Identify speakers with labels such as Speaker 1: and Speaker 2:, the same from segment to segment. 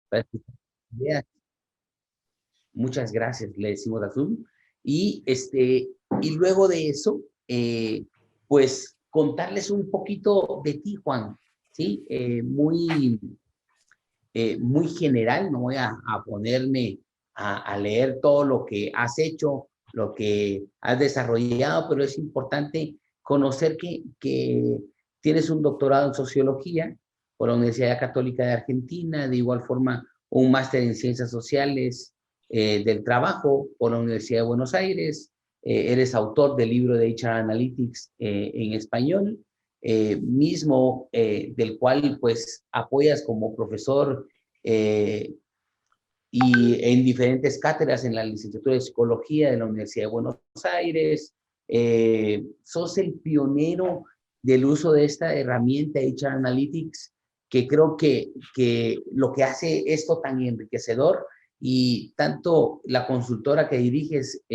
Speaker 1: para escuchar ideas. Muchas gracias, le decimos a Zoom. Y luego de eso, pues contarles un poquito de ti, Juan, ¿sí? Muy general, no voy a ponerme a leer todo lo que has hecho, lo que has desarrollado, pero es importante conocer que tienes un doctorado en sociología por la Universidad Católica de Argentina, de igual forma un máster en ciencias sociales del trabajo por la Universidad de Buenos Aires, eres autor del libro de HR Analytics en español, del cual pues apoyas como profesor y en diferentes cátedras en la licenciatura de Psicología de la Universidad de Buenos Aires. Sos el pionero del uso de esta herramienta HR Analytics, que creo que lo que hace esto tan enriquecedor, y tanto la consultora que diriges,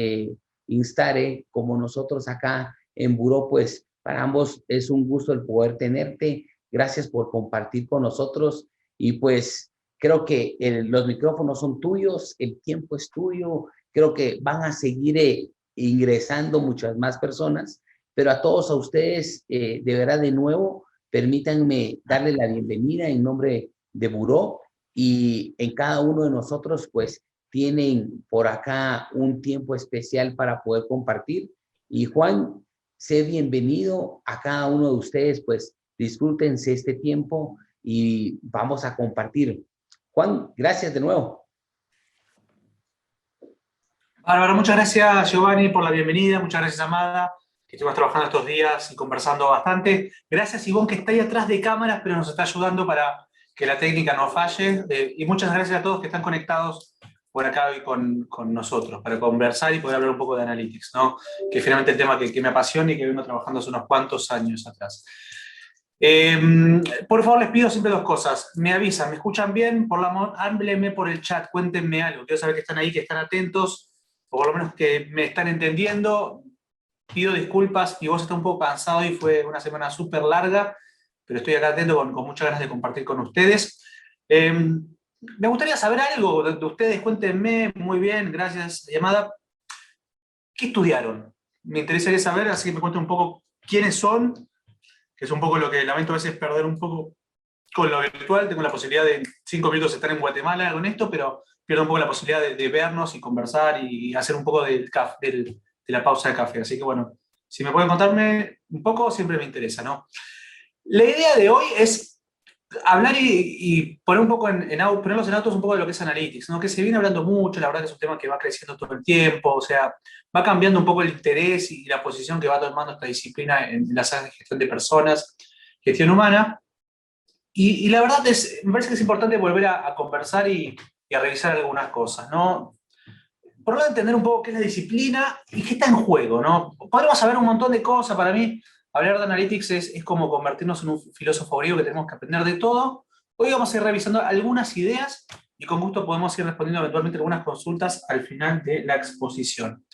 Speaker 1: Instare, como nosotros acá en Buró, pues para ambos es un gusto el poder tenerte. Gracias por compartir con nosotros y pues creo que los micrófonos son tuyos, el tiempo es tuyo, creo que van a seguir ingresando muchas más personas, pero a todos a ustedes, de verdad, de nuevo, permítanme darle la bienvenida en nombre de Buró, y en cada uno de nosotros, pues, tienen por acá un tiempo especial para poder compartir. Y Juan, sé bienvenido a cada uno de ustedes, pues, disfrútense este tiempo y vamos a compartir. Juan, gracias de nuevo.
Speaker 2: Bárbaro, muchas gracias Giovanni por la bienvenida, muchas gracias Amada, que estuvimos trabajando estos días y conversando bastante. Gracias Ivonne, que está ahí atrás de cámaras, pero nos está ayudando para que la técnica no falle. Y muchas gracias a todos que están conectados por acá hoy con nosotros, para conversar y poder hablar un poco de Analytics, ¿no? Que finalmente es el tema que me apasiona y que vengo trabajando hace unos cuantos años atrás. Por favor, les pido siempre dos cosas. Me avisan, ¿me escuchan bien? Por la amor, háblenme por el chat, cuéntenme algo. Quiero saber que están ahí, que están atentos, o por lo menos que me están entendiendo. Pido disculpas, mi voz está un poco cansado y fue una semana súper larga, pero estoy acá atento con muchas ganas de compartir con ustedes. Me gustaría saber algo de ustedes, cuéntenme. Muy bien, gracias, llamada. ¿Qué estudiaron? Me interesaría saber, así que me cuenten un poco quiénes son, que es un poco lo que lamento a veces perder un poco con lo virtual. Tengo la posibilidad de en 5 minutos estar en Guatemala con esto, pero pierdo un poco la posibilidad de vernos y conversar y hacer un poco de la pausa de café. Así que bueno, si me pueden contarme un poco, siempre me interesa, ¿no? La idea de hoy es hablar y poner un poco ponerlos en autos un poco de lo que es Analytics, ¿no? Que se viene hablando mucho, la verdad que es un tema que va creciendo todo el tiempo, o sea, va cambiando un poco el interés y la posición que va tomando esta disciplina en las áreas de gestión de personas, gestión humana. Y la verdad me parece que es importante volver a conversar y a revisar algunas cosas, ¿no? Por lo menos entender un poco qué es la disciplina y qué está en juego, ¿no? Podemos saber un montón de cosas. Para mí, hablar de Analytics es como convertirnos en un filósofo griego que tenemos que aprender de todo. Hoy vamos a ir revisando algunas ideas y con gusto podemos ir respondiendo eventualmente algunas consultas al final de la exposición.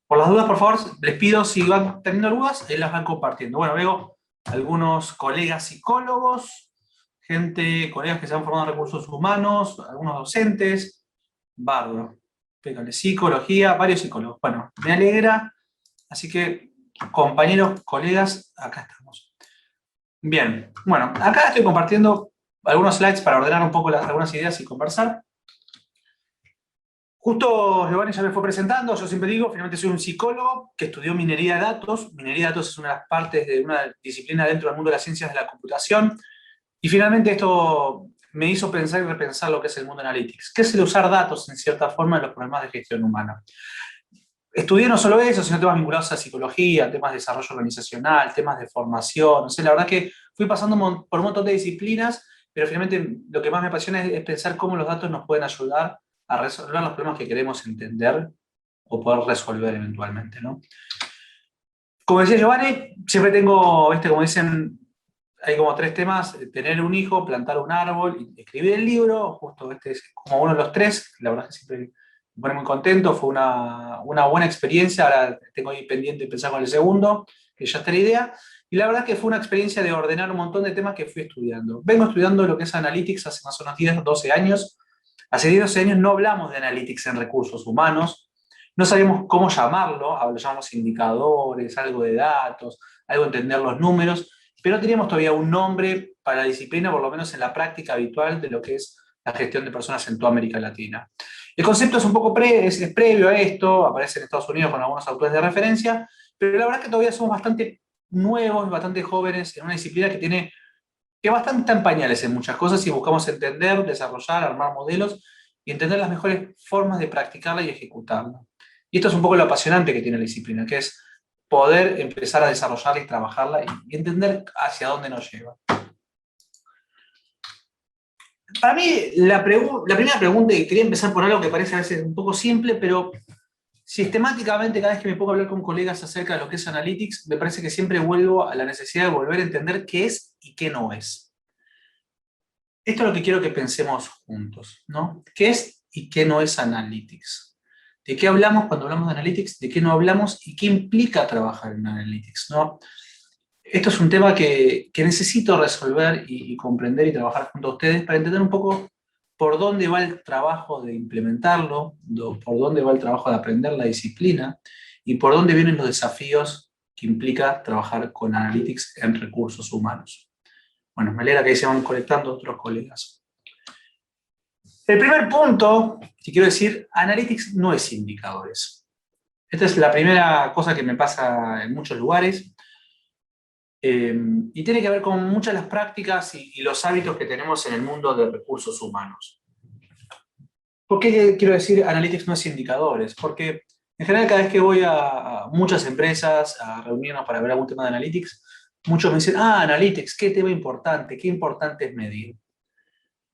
Speaker 2: Por las dudas, por favor, les pido, si van teniendo dudas, las van compartiendo. Bueno, veo algunos colegas psicólogos, colegas que se han formado en recursos humanos, algunos docentes. Bárbaro. Psicología, varios psicólogos. Bueno, me alegra. Así que, compañeros, colegas, acá estamos. Bien, bueno, acá estoy compartiendo algunos slides para ordenar un poco algunas ideas y conversar. Justo Giovanni ya me fue presentando. Yo siempre digo, finalmente soy un psicólogo que estudió minería de datos. Minería de datos es una de las partes de una disciplina dentro del mundo de las ciencias de la computación. Y finalmente esto me hizo pensar y repensar lo que es el mundo Analytics, que es el usar datos en cierta forma en los problemas de gestión humana. Estudié no solo eso, sino temas vinculados a psicología, temas de desarrollo organizacional, temas de formación. O sea, la verdad que fui pasando por un montón de disciplinas, pero finalmente lo que más me apasiona es pensar cómo los datos nos pueden ayudar a resolver los problemas que queremos entender o poder resolver eventualmente, ¿no? Como decía Giovanni, siempre tengo, como dicen, hay como 3 temas: tener un hijo, plantar un árbol y escribir el libro. Justo este es como uno de los 3. La verdad es que siempre me pone muy contento, fue una buena experiencia. Ahora tengo ahí pendiente empezar con el segundo, que ya está la idea. Y la verdad que fue una experiencia de ordenar un montón de temas que fui estudiando. Vengo estudiando lo que es Analytics hace más o menos 10, 12 años. Hace 10, 12 años no hablamos de Analytics en recursos humanos. No sabíamos cómo llamarlo, lo llamamos indicadores, algo de datos, algo de entender los números, pero no teníamos todavía un nombre para la disciplina, por lo menos en la práctica habitual de lo que es la gestión de personas en toda América Latina. El concepto es un poco es previo a esto, aparece en Estados Unidos con algunos autores de referencia, pero la verdad es que todavía somos bastante nuevos, bastante jóvenes en una disciplina que bastante está en pañales en muchas cosas y buscamos entender, desarrollar, armar modelos y entender las mejores formas de practicarla y ejecutarla. Y esto es un poco lo apasionante que tiene la disciplina, que es poder empezar a desarrollarla y trabajarla y entender hacia dónde nos lleva. Para mí, la primera pregunta, y quería empezar por algo que parece a veces un poco simple, pero sistemáticamente cada vez que me pongo a hablar con colegas acerca de lo que es Analytics, me parece que siempre vuelvo a la necesidad de volver a entender qué es y qué no es. Esto es lo que quiero que pensemos juntos, ¿no? ¿Qué es y qué no es Analytics? ¿De qué hablamos cuando hablamos de Analytics? ¿De qué no hablamos? ¿Y qué implica trabajar en Analytics? ¿No? Esto es un tema que necesito resolver y comprender y trabajar junto a ustedes para entender un poco por dónde va el trabajo de implementarlo, por dónde va el trabajo de aprender la disciplina y por dónde vienen los desafíos que implica trabajar con Analytics en recursos humanos. Bueno, me alegra que ahí se van conectando otros colegas. El primer punto que quiero decir, Analytics no es indicadores. Esta es la primera cosa que me pasa en muchos lugares. Y tiene que ver con muchas de las prácticas y los hábitos que tenemos en el mundo de recursos humanos. ¿Por qué quiero decir Analytics no es indicadores? Porque en general cada vez que voy a muchas empresas a reunirnos para ver algún tema de Analytics, muchos me dicen, Analytics, qué tema importante, qué importante es medir.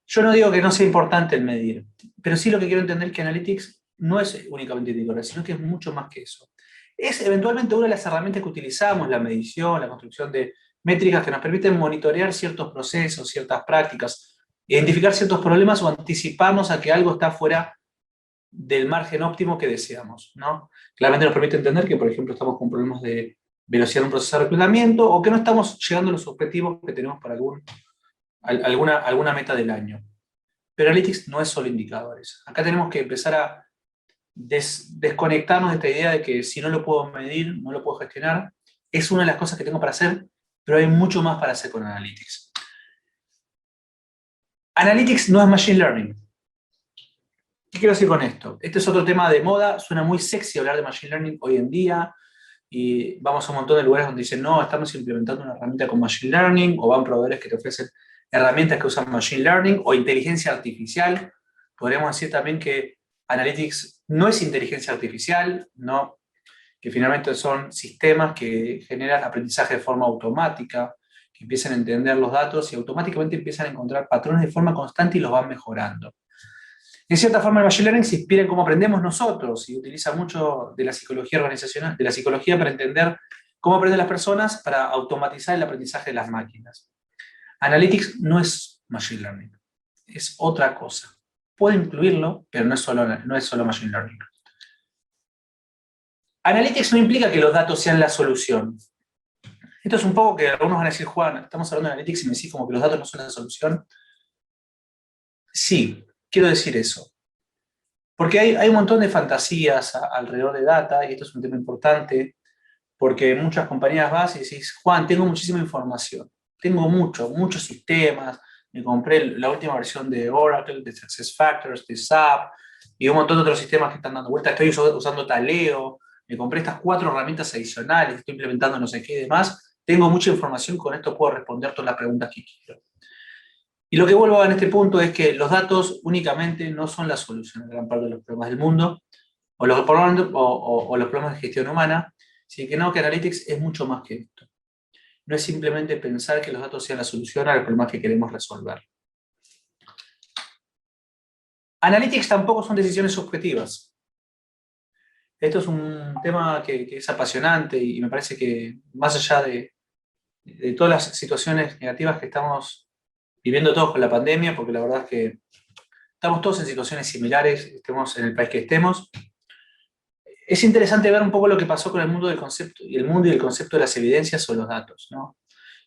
Speaker 2: Yo no digo que no sea importante el medir, pero sí lo que quiero entender es que Analytics no es únicamente indicadores, sino que es mucho más que eso. Es eventualmente una de las herramientas que utilizamos, la medición, la construcción de métricas que nos permiten monitorear ciertos procesos, ciertas prácticas, identificar ciertos problemas o anticiparnos a que algo está fuera del margen óptimo que deseamos, ¿no? Claramente nos permite entender que, por ejemplo, estamos con problemas de velocidad en un proceso de reclutamiento o que no estamos llegando a los objetivos que tenemos para alguna meta del año. Pero Analytics no es solo indicadores. Acá tenemos que empezar a desconectarnos de esta idea de que si no lo puedo medir, no lo puedo gestionar. Es una de las cosas que tengo para hacer, pero hay mucho más para hacer con Analytics. Analytics no es Machine Learning. ¿Qué quiero decir con esto? Este es otro tema de moda, suena muy sexy hablar de Machine Learning hoy en día, y vamos a un montón de lugares donde dicen, no, estamos implementando una herramienta con Machine Learning, o van proveedores que te ofrecen herramientas que usan Machine Learning, o inteligencia artificial. Podríamos decir también que Analytics no es inteligencia artificial, ¿no? Que finalmente son sistemas que generan aprendizaje de forma automática, que empiezan a entender los datos y automáticamente empiezan a encontrar patrones de forma constante y los van mejorando. En cierta forma, el Machine Learning se inspira en cómo aprendemos nosotros y utiliza mucho de la psicología organizacional, de la psicología para entender cómo aprenden las personas para automatizar el aprendizaje de las máquinas. Analytics no es Machine Learning, es otra cosa. Puede incluirlo, pero no es solo Machine Learning. Analytics no implica que los datos sean la solución. Esto es un poco que algunos van a decir, Juan, estamos hablando de Analytics y me decís como que los datos no son la solución. Sí, quiero decir eso. Porque hay un montón de fantasías alrededor de data, y esto es un tema importante, porque en muchas compañías vas y decís, Juan, tengo muchísima información, tengo muchos sistemas, me compré la última versión de Oracle, de SuccessFactors, de SAP, y un montón de otros sistemas que están dando vuelta, estoy usando Taleo, me compré estas 4 herramientas adicionales, estoy implementando no sé qué y demás, tengo mucha información, con esto puedo responder todas las preguntas que quiero. Y lo que vuelvo en este punto es que los datos únicamente no son la solución a gran parte de los problemas del mundo, o los problemas de gestión humana, sino que Analytics es mucho más que esto. No es simplemente pensar que los datos sean la solución a los problemas que queremos resolver. Analytics tampoco son decisiones subjetivas. Esto es un tema que es apasionante y me parece que más allá de todas las situaciones negativas que estamos viviendo todos con la pandemia, porque la verdad es que estamos todos en situaciones similares, estemos en el país que estemos, es interesante ver un poco lo que pasó con el mundo del concepto, y el mundo y el concepto de las evidencias o los datos, ¿no?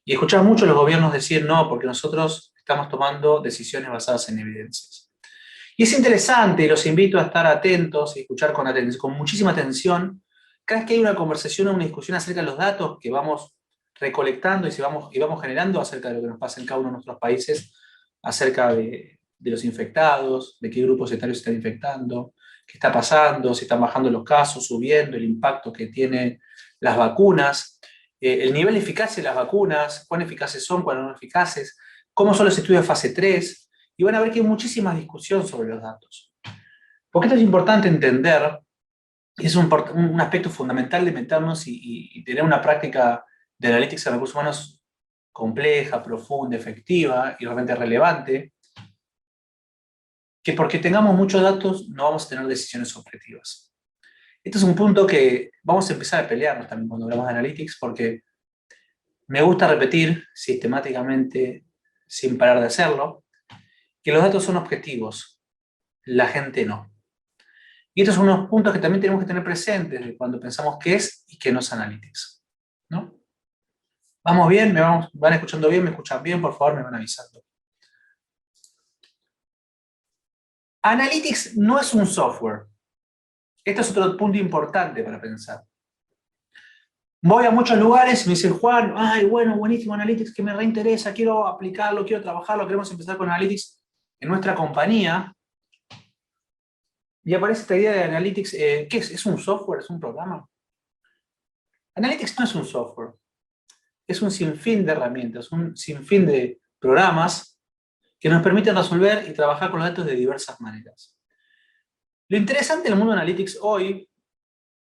Speaker 2: Y escuchar mucho a los gobiernos decir no, porque nosotros estamos tomando decisiones basadas en evidencias. Y es interesante, y los invito a estar atentos y escuchar con muchísima atención, cada vez que hay una conversación o una discusión acerca de los datos que vamos recolectando y vamos generando acerca de lo que nos pasa en cada uno de nuestros países, acerca de los infectados, de qué grupos etarios se están infectando, qué está pasando, si están bajando los casos, subiendo, el impacto que tienen las vacunas, el nivel de eficacia de las vacunas, cuán eficaces son, cuán no eficaces, cómo son los estudios de fase 3, y van a ver que hay muchísima discusión sobre los datos. Porque esto es importante entender, y es un aspecto fundamental de meternos y tener una práctica de analytics de recursos humanos compleja, profunda, efectiva y realmente relevante, que porque tengamos muchos datos no vamos a tener decisiones objetivas. Este es un punto que vamos a empezar a pelearnos también cuando hablamos de analytics, porque me gusta repetir sistemáticamente, sin parar de hacerlo, que los datos son objetivos, la gente no. Y estos son unos puntos que también tenemos que tener presentes cuando pensamos qué es y qué no es analytics, ¿no? ¿Vamos bien? ¿Van escuchando bien? ¿Me escuchan bien? Por favor, me van avisando. Analytics no es un software. Este es otro punto importante para pensar. Voy a muchos lugares y me dicen, Juan, ay, bueno, buenísimo Analytics, que me reinteresa, quiero aplicarlo, quiero trabajarlo, queremos empezar con Analytics en nuestra compañía. Y aparece esta idea de Analytics, ¿qué es? ¿Es un software? ¿Es un programa? Analytics no es un software. Es un sinfín de herramientas, un sinfín de programas que nos permiten resolver y trabajar con los datos de diversas maneras. Lo interesante del mundo de Analytics hoy,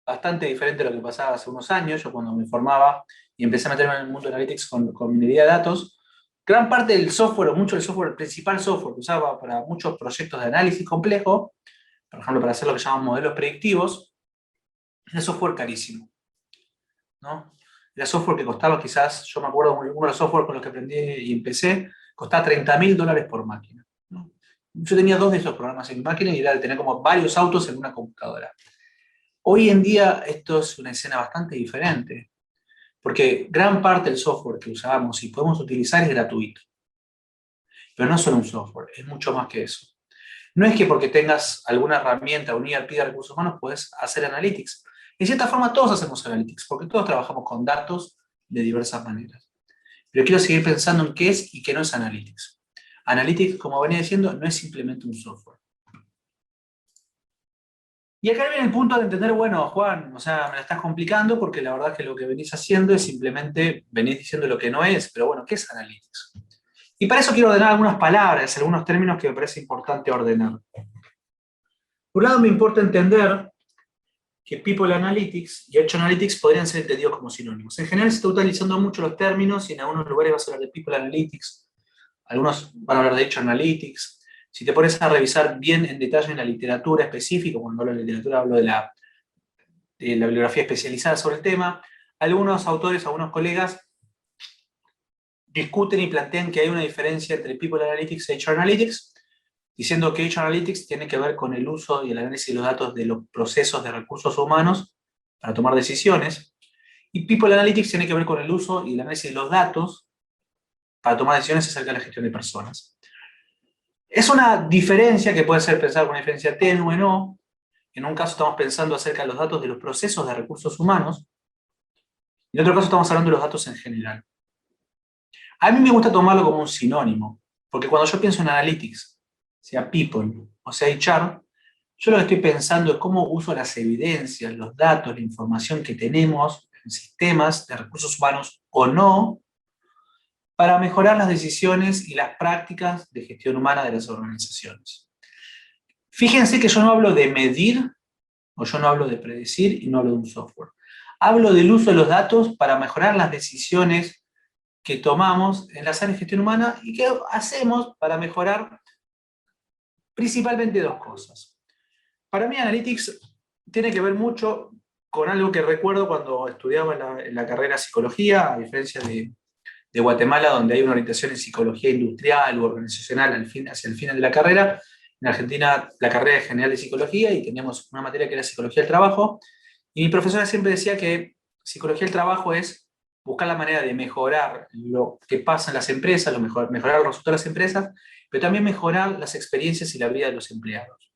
Speaker 2: bastante diferente a lo que pasaba hace unos años, yo cuando me formaba y empecé a meterme en el mundo de Analytics con minería de datos, gran parte del software, o mucho del software, el principal software que usaba para muchos proyectos de análisis complejo, por ejemplo, para hacer lo que llaman modelos predictivos, era software carísimo, ¿no? Era software que costaba quizás, yo me acuerdo, uno de los software con los que aprendí y empecé, costaba $30.000 por máquina, ¿no? Yo tenía 2 de esos programas en mi máquina y era de tener como varios autos en una computadora. Hoy en día esto es una escena bastante diferente, porque gran parte del software que usamos y podemos utilizar es gratuito. Pero no es solo un software, es mucho más que eso. No es que porque tengas alguna herramienta o un ERP de recursos humanos puedes hacer analytics. En cierta forma todos hacemos analytics, porque todos trabajamos con datos de diversas maneras. Pero quiero seguir pensando en qué es y qué no es analytics. Analytics, como venía diciendo, no es simplemente un software. Y acá viene el punto de entender, bueno, Juan, o sea, me la estás complicando porque la verdad es que lo que venís haciendo es simplemente venís diciendo lo que no es, pero bueno, ¿qué es analytics? Y para eso quiero ordenar algunas palabras, algunos términos que me parece importante ordenar. Por un lado, me importa entender que People Analytics y Edge Analytics podrían ser entendidos como sinónimos. En general se está utilizando mucho los términos y en algunos lugares vas a hablar de People Analytics, algunos van a hablar de Edge Analytics. Si te pones a revisar bien en detalle en la literatura específica, cuando hablo de literatura hablo de la bibliografía especializada sobre el tema, algunos autores, algunos colegas discuten y plantean que hay una diferencia entre People Analytics y HR Analytics, diciendo que HR Analytics tiene que ver con el uso y el análisis de los datos de los procesos de recursos humanos para tomar decisiones, y People Analytics tiene que ver con el uso y el análisis de los datos para tomar decisiones acerca de la gestión de personas. Es una diferencia que puede ser pensada como una diferencia tenue o no. En un caso estamos pensando acerca de los datos de los procesos de recursos humanos, y en otro caso estamos hablando de los datos en general. A mí me gusta tomarlo como un sinónimo, porque cuando yo pienso en Analytics, sea People o sea HR, yo lo que estoy pensando es cómo uso las evidencias, los datos, la información que tenemos en sistemas de recursos humanos o no, para mejorar las decisiones y las prácticas de gestión humana de las organizaciones. Fíjense que yo no hablo de medir, o yo no hablo de predecir, y no hablo de un software. Hablo del uso de los datos para mejorar las decisiones que tomamos en las áreas de gestión humana y que hacemos para mejorar principalmente 2 cosas. Para mí Analytics tiene que ver mucho con algo que recuerdo cuando estudiaba en la carrera de psicología, a diferencia de Guatemala, donde hay una orientación en psicología industrial u organizacional hacia el final de la carrera. En Argentina la carrera es general de psicología y teníamos una materia que era psicología del trabajo. Y mi profesora siempre decía que psicología del trabajo es buscar la manera de mejorar lo que pasa en las empresas, mejorar los resultados de las empresas, pero también mejorar las experiencias y la vida de los empleados.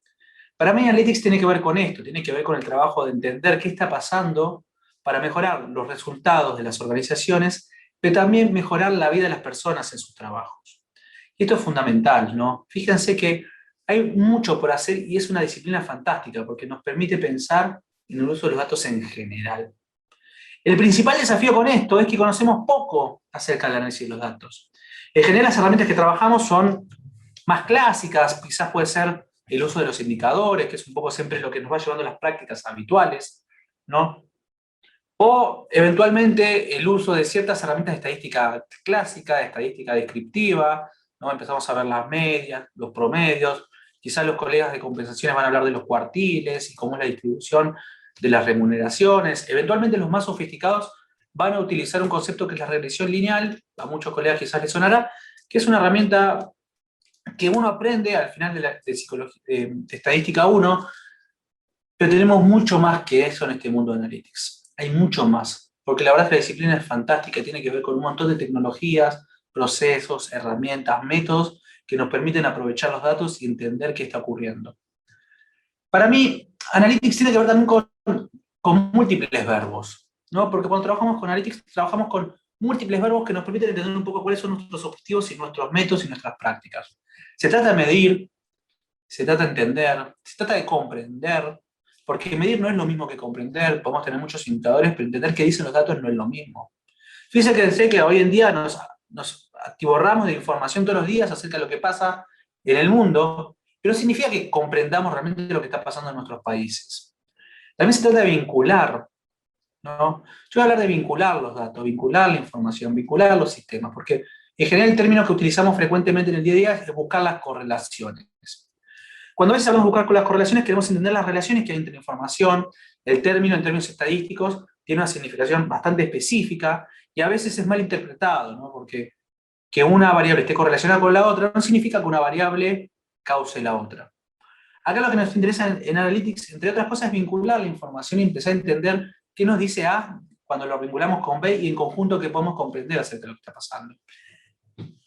Speaker 2: Para mí, Analytics tiene que ver con esto, tiene que ver con el trabajo de entender qué está pasando para mejorar los resultados de las organizaciones, pero también mejorar la vida de las personas en sus trabajos. Y esto es fundamental, ¿no? Fíjense que hay mucho por hacer y es una disciplina fantástica porque nos permite pensar en el uso de los datos en general. El principal desafío con esto es que conocemos poco acerca del análisis de los datos. En general, las herramientas que trabajamos son más clásicas, quizás puede ser el uso de los indicadores, que es un poco siempre lo que nos va llevando a las prácticas habituales, ¿no? O eventualmente el uso de ciertas herramientas de estadística clásica, de estadística descriptiva, ¿no? Empezamos a ver las medias, los promedios, quizás los colegas de compensaciones van a hablar de los cuartiles y cómo es la distribución de las remuneraciones. Eventualmente los más sofisticados van a utilizar un concepto que es la regresión lineal, a muchos colegas quizás les sonará, que es una herramienta que uno aprende al final de estadística 1, pero tenemos mucho más que eso en este mundo de Analytics. Hay mucho más, porque la verdad es que la disciplina es fantástica, tiene que ver con un montón de tecnologías, procesos, herramientas, métodos que nos permiten aprovechar los datos y entender qué está ocurriendo. Para mí, Analytics tiene que ver también con múltiples verbos, ¿no? Porque cuando trabajamos con Analytics, trabajamos con múltiples verbos que nos permiten entender un poco cuáles son nuestros objetivos y nuestros métodos y nuestras prácticas. Se trata de medir, se trata de entender, se trata de comprender, porque medir no es lo mismo que comprender, podemos tener muchos indicadores, pero entender qué dicen los datos no es lo mismo. Fíjense que sé que hoy en día nos atiborramos de información todos los días acerca de lo que pasa en el mundo, pero significa que comprendamos realmente lo que está pasando en nuestros países. También se trata de vincular, ¿no? Yo voy a hablar de vincular los datos, vincular la información, vincular los sistemas, porque en general el término que utilizamos frecuentemente en el día a día es buscar las correlaciones. Cuando a veces hablamos de buscar con las correlaciones, queremos entender las relaciones que hay entre la información. El término, en términos estadísticos, tiene una significación bastante específica y a veces es mal interpretado, ¿no? Porque que una variable esté correlacionada con la otra no significa que una variable cause la otra. Acá lo que nos interesa en Analytics, entre otras cosas, es vincular la información y empezar a entender qué nos dice A cuando lo vinculamos con B y en conjunto qué podemos comprender acerca de lo que está pasando.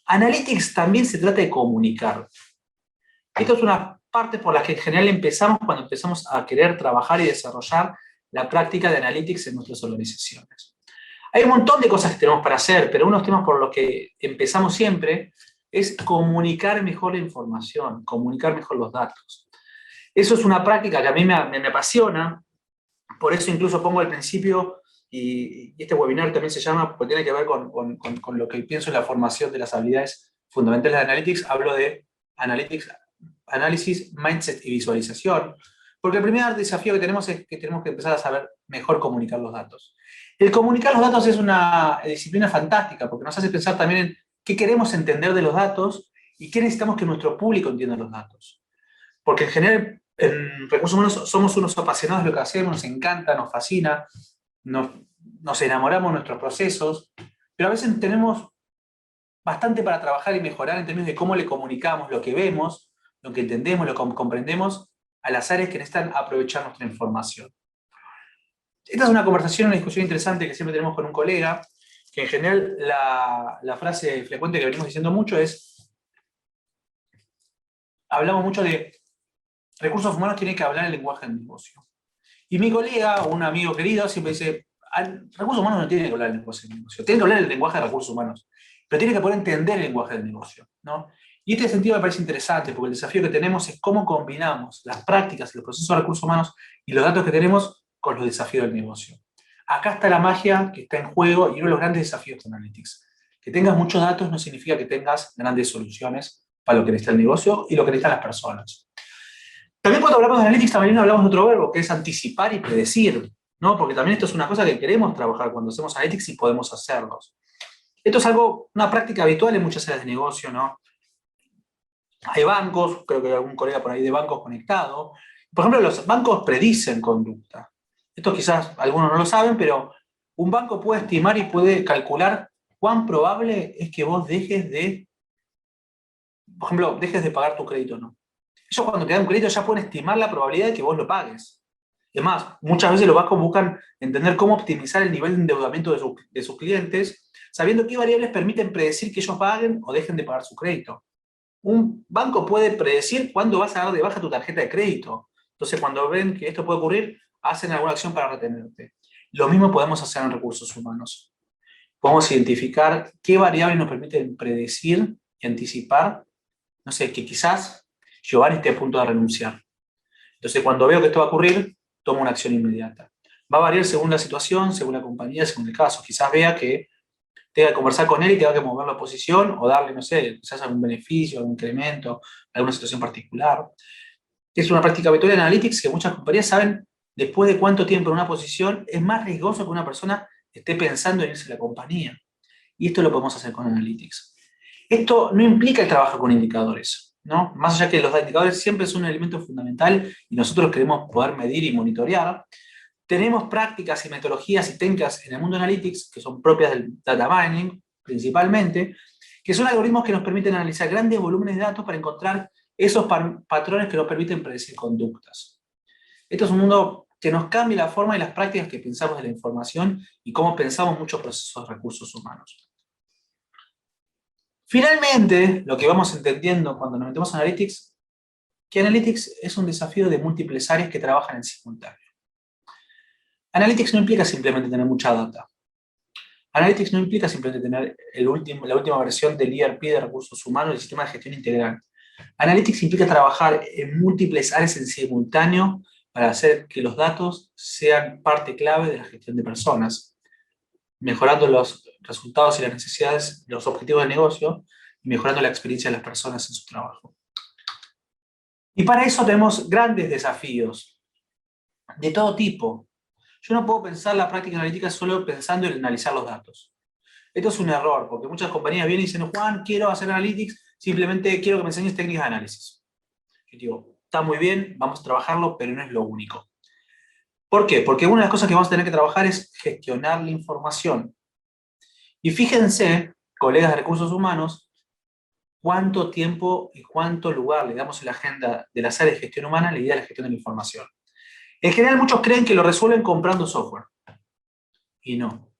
Speaker 2: Analytics también se trata de comunicar. Esto es una parte por la que en general empezamos cuando empezamos a querer trabajar y desarrollar la práctica de Analytics en nuestras organizaciones. Hay un montón de cosas que tenemos para hacer, pero uno de los temas por los que empezamos siempre es comunicar mejor la información, comunicar mejor los datos. Eso es una práctica que a mí me apasiona, por eso incluso pongo al principio, y este webinar también se llama, porque tiene que ver con lo que pienso en la formación de las habilidades fundamentales de Analytics, hablo de Analytics, análisis, mindset y visualización, porque el primer desafío que tenemos es que tenemos que empezar a saber mejor comunicar los datos. El comunicar los datos es una disciplina fantástica, porque nos hace pensar también en qué queremos entender de los datos y qué necesitamos que nuestro público entienda los datos. Porque en general, en recursos humanos somos unos apasionados de lo que hacemos, nos encanta, nos fascina, nos enamoramos de nuestros procesos, pero a veces tenemos bastante para trabajar y mejorar en términos de cómo le comunicamos lo que vemos, lo que entendemos, lo que comprendemos a las áreas que necesitan aprovechar nuestra información. Esta es una conversación, una discusión interesante que siempre tenemos con un colega, que en general la frase frecuente que venimos diciendo mucho es, hablamos mucho de recursos humanos tienen que hablar el lenguaje del negocio. Y mi colega, un amigo querido, siempre dice, recursos humanos no tienen que hablar el lenguaje del negocio, tienen que hablar el lenguaje de recursos humanos, pero tienen que poder entender el lenguaje del negocio, ¿no? Y este sentido me parece interesante, porque el desafío que tenemos es cómo combinamos las prácticas y los procesos de recursos humanos y los datos que tenemos con los desafíos del negocio. Acá está la magia que está en juego y uno de los grandes desafíos de Analytics. Que tengas muchos datos no significa que tengas grandes soluciones para lo que necesita el negocio y lo que necesitan las personas. También cuando hablamos de Analytics también hablamos de otro verbo, que es anticipar y predecir, ¿no? Porque también esto es una cosa que queremos trabajar cuando hacemos Analytics y podemos hacerlos. Esto es una práctica habitual en muchas áreas de negocio, ¿no? Hay bancos, creo que hay algún colega por ahí de bancos conectado. Por ejemplo, los bancos predicen conducta. Esto quizás algunos no lo saben, pero un banco puede estimar y puede calcular cuán probable es que vos dejes de, por ejemplo, dejes de pagar tu crédito o no. Ellos cuando te dan un crédito ya pueden estimar la probabilidad de que vos lo pagues. Es más, muchas veces los bancos buscan entender cómo optimizar el nivel de endeudamiento de sus clientes, sabiendo qué variables permiten predecir que ellos paguen o dejen de pagar su crédito. Un banco puede predecir cuándo vas a dar de baja tu tarjeta de crédito. Entonces, cuando ven que esto puede ocurrir, hacen alguna acción para retenerte. Lo mismo podemos hacer en recursos humanos. Podemos identificar qué variables nos permiten predecir y anticipar, no sé, que quizás Giovanni esté a punto de renunciar. Entonces, cuando veo que esto va a ocurrir, tomo una acción inmediata. Va a variar según la situación, según la compañía, según el caso. Quizás vea que tenga que conversar con él y tenga que mover la posición o darle, no sé, quizás algún beneficio, algún incremento, alguna situación particular. Es una práctica habitual en Analytics que muchas compañías saben después de cuánto tiempo en una posición es más riesgoso que una persona esté pensando en irse a la compañía. Y esto lo podemos hacer con Analytics. Esto no implica el trabajo con indicadores, ¿no? Más allá que los indicadores siempre son un elemento fundamental y nosotros queremos poder medir y monitorear, tenemos prácticas y metodologías y técnicas en el mundo Analytics que son propias del data mining, principalmente, que son algoritmos que nos permiten analizar grandes volúmenes de datos para encontrar esos patrones que nos permiten predecir conductas. Esto es un mundo que nos cambia la forma y las prácticas que pensamos de la información y cómo pensamos muchos procesos de recursos humanos. Finalmente, lo que vamos entendiendo cuando nos metemos en Analytics, que Analytics es un desafío de múltiples áreas que trabajan en simultáneo. Analytics no implica simplemente tener mucha data. Analytics no implica simplemente tener la última versión del ERP de recursos humanos y el sistema de gestión integral. Analytics implica trabajar en múltiples áreas en simultáneo para hacer que los datos sean parte clave de la gestión de personas, mejorando los resultados y las necesidades, los objetivos del negocio y mejorando la experiencia de las personas en su trabajo. Y para eso tenemos grandes desafíos de todo tipo. Yo no puedo pensar la práctica analítica solo pensando en analizar los datos. Esto es un error, porque muchas compañías vienen y dicen, Juan, quiero hacer analytics, simplemente quiero que me enseñes técnicas de análisis. Yo digo, está muy bien, vamos a trabajarlo, pero no es lo único. ¿Por qué? Porque una de las cosas que vamos a tener que trabajar es gestionar la información. Y fíjense, colegas de recursos humanos, cuánto tiempo y cuánto lugar le damos en la agenda de las áreas de gestión humana a la idea de la gestión de la información. En general, muchos creen que lo resuelven comprando software. Y no.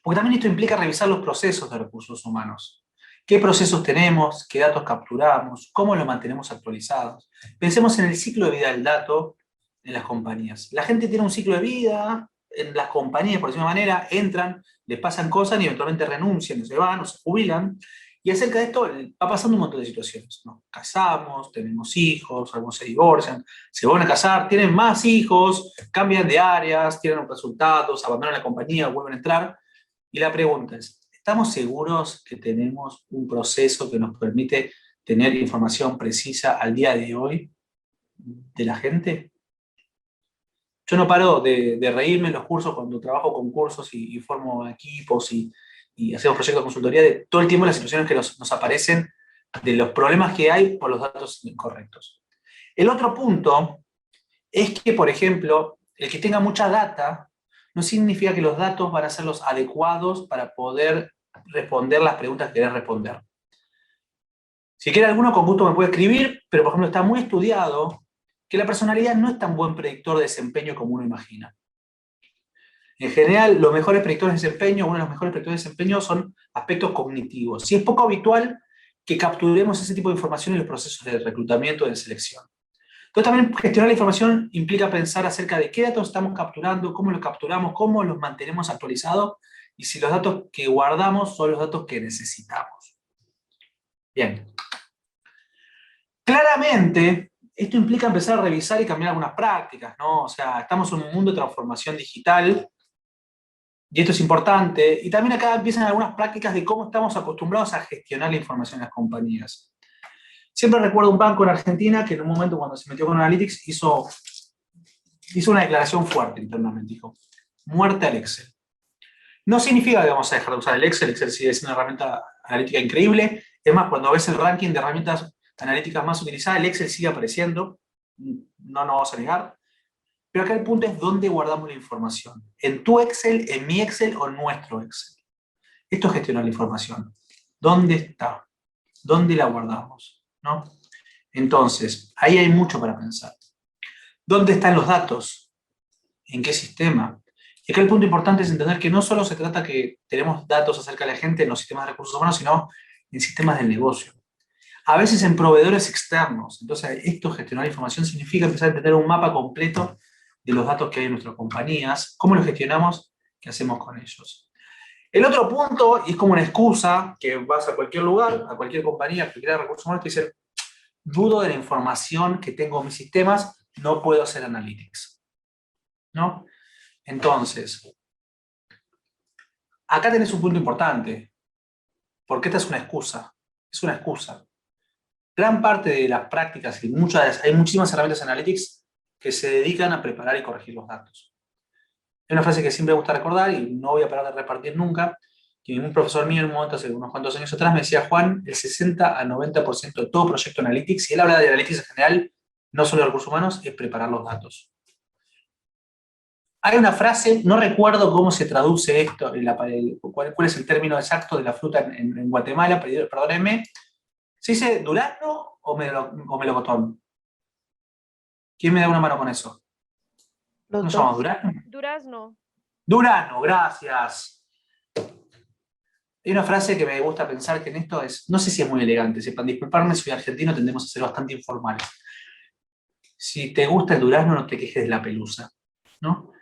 Speaker 2: Porque también esto implica revisar los procesos de recursos humanos. ¿Qué procesos tenemos? ¿Qué datos capturamos? ¿Cómo los mantenemos actualizados? Pensemos en el ciclo de vida del dato en las compañías. La gente tiene un ciclo de vida, en las compañías, por decirlo de una manera, entran, les pasan cosas y eventualmente renuncian, o se van, o se jubilan. Y acerca de esto va pasando un montón de situaciones. Nos casamos, tenemos hijos, algunos se divorcian, se vuelven a casar, tienen más hijos, cambian de áreas, tienen resultados, abandonan la compañía, vuelven a entrar. Y la pregunta es, ¿estamos seguros que tenemos un proceso que nos permite tener información precisa al día de hoy de la gente? Yo no paro de reírme en los cursos cuando trabajo con cursos y formo equipos y hacemos proyectos de consultoría de todo el tiempo las situaciones que nos aparecen de los problemas que hay por los datos incorrectos. El otro punto es que, por ejemplo, el que tenga mucha data no significa que los datos van a ser los adecuados para poder responder las preguntas que querés responder. Si quiere alguno, con gusto me puede escribir, pero por ejemplo está muy estudiado que la personalidad no es tan buen predictor de desempeño como uno imagina. En general, los mejores predictores de desempeño, uno de los mejores predictores de desempeño son aspectos cognitivos. Y es poco habitual que capturemos ese tipo de información en los procesos de reclutamiento y de selección. Entonces también gestionar la información implica pensar acerca de qué datos estamos capturando, cómo los capturamos, cómo los mantenemos actualizados y si los datos que guardamos son los datos que necesitamos. Bien. Claramente, esto implica empezar a revisar y cambiar algunas prácticas, ¿no? O sea, estamos en un mundo de transformación digital y esto es importante. Y también acá empiezan algunas prácticas de cómo estamos acostumbrados a gestionar la información en las compañías. Siempre recuerdo un banco en Argentina que en un momento cuando se metió con Analytics hizo una declaración fuerte internamente. Dijo, muerte al Excel. No significa que vamos a dejar de usar el Excel. Excel sigue siendo una herramienta analítica increíble. Es más, cuando ves el ranking de herramientas analíticas más utilizadas, el Excel sigue apareciendo. No nos vamos a negar. Pero acá el punto es dónde guardamos la información. ¿En tu Excel, en mi Excel o en nuestro Excel? Esto es gestionar la información. ¿Dónde está? ¿Dónde la guardamos? ¿No? Entonces, ahí hay mucho para pensar. ¿Dónde están los datos? ¿En qué sistema? Y acá el punto importante es entender que no solo se trata que tenemos datos acerca de la gente en los sistemas de recursos humanos, sino en sistemas del negocio. A veces en proveedores externos. Entonces, esto, gestionar información, significa empezar a tener un mapa completo de los datos que hay en nuestras compañías, cómo los gestionamos, qué hacemos con ellos. El otro punto, y es como una excusa, que vas a cualquier lugar, a cualquier compañía que quiera recursos humanos, te dicen, dudo de la información que tengo en mis sistemas, no puedo hacer analytics. ¿No? Entonces, acá tenés un punto importante, porque esta es una excusa. Es una excusa. Gran parte de las prácticas, y hay muchísimas herramientas analytics que se dedican a preparar y corregir los datos. Hay una frase que siempre me gusta recordar, y no voy a parar de repartir nunca, que un profesor mío en un momento, hace unos cuantos años atrás, me decía: Juan, el 60 a 90% de todo proyecto analytics, y él habla de analytics en general, no solo de recursos humanos, es preparar los datos. Hay una frase, no recuerdo cómo se traduce esto, cuál es el término exacto de la fruta en Guatemala, perdónenme. ¿Se dice durazno o melocotón? ¿Quién me da una mano con eso?
Speaker 3: Los
Speaker 2: ¿No
Speaker 3: dos.
Speaker 2: llamamos durazno?
Speaker 3: Durazno.
Speaker 2: Durazno, gracias. Hay una frase que me gusta pensar que en esto es, no sé si es muy elegante, sepan disculparme, soy argentino, tendemos a ser bastante informales. Si te gusta el durazno, no te quejes de la pelusa, ¿no?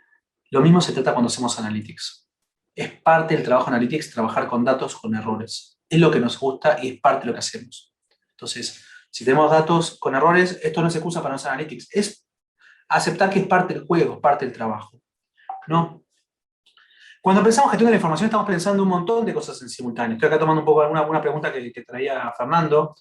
Speaker 2: Lo mismo se trata cuando hacemos analytics. Es parte del trabajo analytics trabajar con datos, con errores. Es lo que nos gusta y es parte de lo que hacemos. Entonces, si tenemos datos con errores, esto no es excusa para no hacer analytics. Es aceptar que es parte del juego, es parte del trabajo, ¿no? Cuando pensamos gestión de la información, estamos pensando un montón de cosas en simultáneo. Estoy acá tomando un poco alguna pregunta que traía Fernando.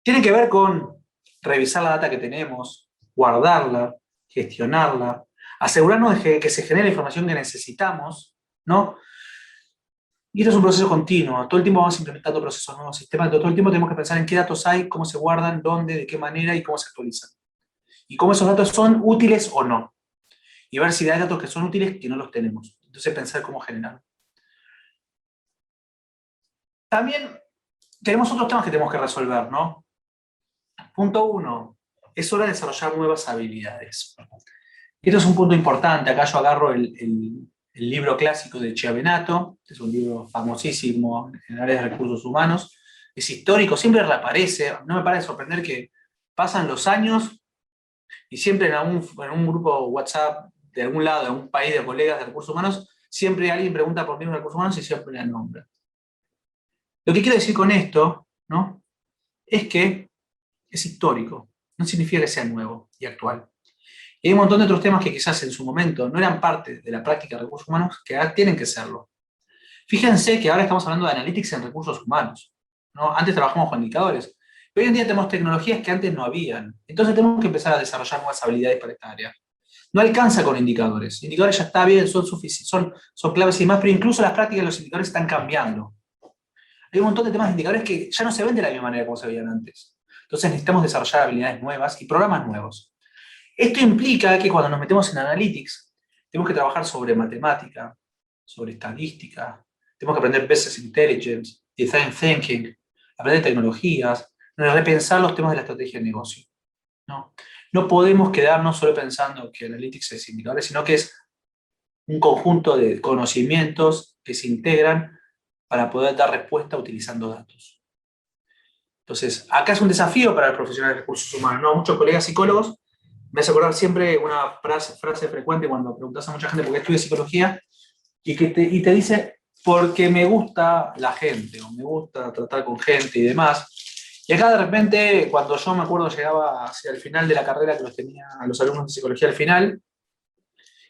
Speaker 2: Tiene que ver con revisar la data que tenemos, guardarla, gestionarla, asegurarnos de que se genere la información que necesitamos, ¿no? Y esto es un proceso continuo. Todo el tiempo vamos implementando procesos nuevos, sistemas. Todo el tiempo tenemos que pensar en qué datos hay, cómo se guardan, dónde, de qué manera y cómo se actualizan. Y cómo esos datos son útiles o no. Y ver si hay datos que son útiles que no los tenemos. Entonces pensar cómo generar. También tenemos otros temas que tenemos que resolver, ¿no? Punto 1. Es hora de desarrollar nuevas habilidades. Esto es un punto importante. Acá yo agarro el libro clásico de Chiavenato, que es un libro famosísimo en áreas de recursos humanos. Es histórico, siempre reaparece. No me para de sorprender que pasan los años y siempre en un grupo WhatsApp de algún lado, de algún país de colegas de recursos humanos, siempre alguien pregunta por mí en recursos humanos y siempre el nombre. Lo que quiero decir con esto, ¿no?, es que es histórico. No significa que sea nuevo y actual. Y hay un montón de otros temas que quizás en su momento no eran parte de la práctica de recursos humanos, que ahora tienen que serlo. Fíjense que ahora estamos hablando de analytics en recursos humanos, ¿no? Antes trabajamos con indicadores, pero hoy en día tenemos tecnologías que antes no habían. Entonces tenemos que empezar a desarrollar nuevas habilidades para esta área. No alcanza con indicadores. Indicadores ya está bien, son suficientes, son claves y más, pero incluso las prácticas de los indicadores están cambiando. Hay un montón de temas de indicadores que ya no se ven de la misma manera como se veían antes. Entonces necesitamos desarrollar habilidades nuevas y programas nuevos. Esto implica que cuando nos metemos en analytics, tenemos que trabajar sobre matemática, sobre estadística, tenemos que aprender business intelligence, design thinking, aprender tecnologías, repensar los temas de la estrategia de negocio. No podemos quedarnos solo pensando que analytics es indicadores, sino que es un conjunto de conocimientos que se integran para poder dar respuesta utilizando datos. Entonces, acá es un desafío para el profesional de recursos humanos, ¿no? Muchos colegas psicólogos me hace acordar siempre una frase frecuente cuando preguntas a mucha gente por qué estudia psicología y te dice, porque me gusta la gente, o me gusta tratar con gente y demás. Y acá de repente, cuando yo me acuerdo llegaba hacia el final de la carrera, que los tenía a los alumnos de psicología al final,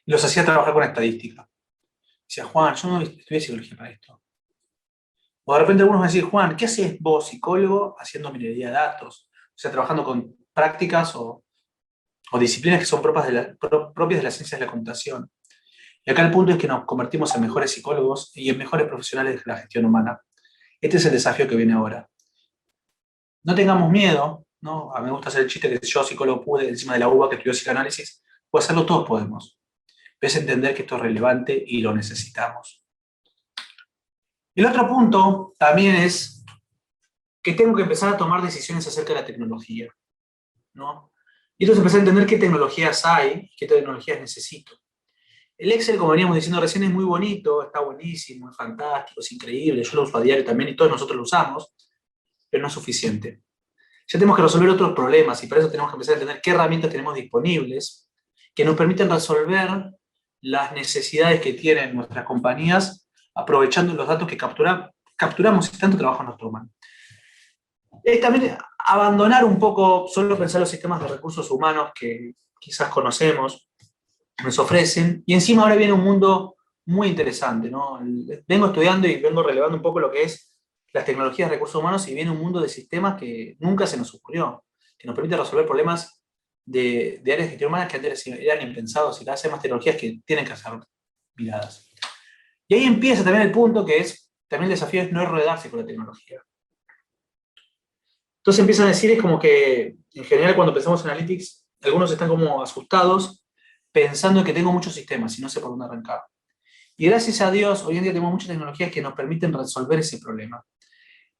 Speaker 2: y los hacía trabajar con estadística. Decía: Juan, yo no estudié psicología para esto. O de repente algunos me decían: Juan, ¿qué haces vos, psicólogo, haciendo minería de datos? O sea, trabajando con prácticas o disciplinas que son propias de las ciencias de la computación. Y acá el punto es que nos convertimos en mejores psicólogos y en mejores profesionales de la gestión humana. Este es el desafío que viene ahora. No tengamos miedo, ¿no? A mí me gusta hacer el chiste que yo, psicólogo, pude, encima de la uva que estudió psicoanálisis, puedo hacerlo, todos podemos. Pero es entender que esto es relevante y lo necesitamos. El otro punto también es que tengo que empezar a tomar decisiones acerca de la tecnología, ¿no? Y entonces empezar a entender qué tecnologías hay y qué tecnologías necesito. El Excel, como veníamos diciendo recién, es muy bonito, está buenísimo, es fantástico, es increíble, yo lo uso a diario también y todos nosotros lo usamos, pero no es suficiente. Ya tenemos que resolver otros problemas y para eso tenemos que empezar a entender qué herramientas tenemos disponibles que nos permiten resolver las necesidades que tienen nuestras compañías aprovechando los datos que capturamos y tanto trabajo nos toman. Es también abandonar un poco, solo pensar los sistemas de recursos humanos que quizás conocemos, nos ofrecen, y encima ahora viene un mundo muy interesante, ¿no? Vengo estudiando y vengo relevando un poco lo que es las tecnologías de recursos humanos y viene un mundo de sistemas que nunca se nos ocurrió, que nos permite resolver problemas de áreas de gestión humanas que antes eran impensados y cada vez hay más tecnologías que tienen que ser miradas. Y ahí empieza también el punto que es, también el desafío es no enredarse con la tecnología. Entonces empiezan a decir, es como que en general cuando pensamos en Analytics, algunos están como asustados pensando que tengo muchos sistemas y no sé por dónde arrancar. Y gracias a Dios, hoy en día tenemos muchas tecnologías que nos permiten resolver ese problema.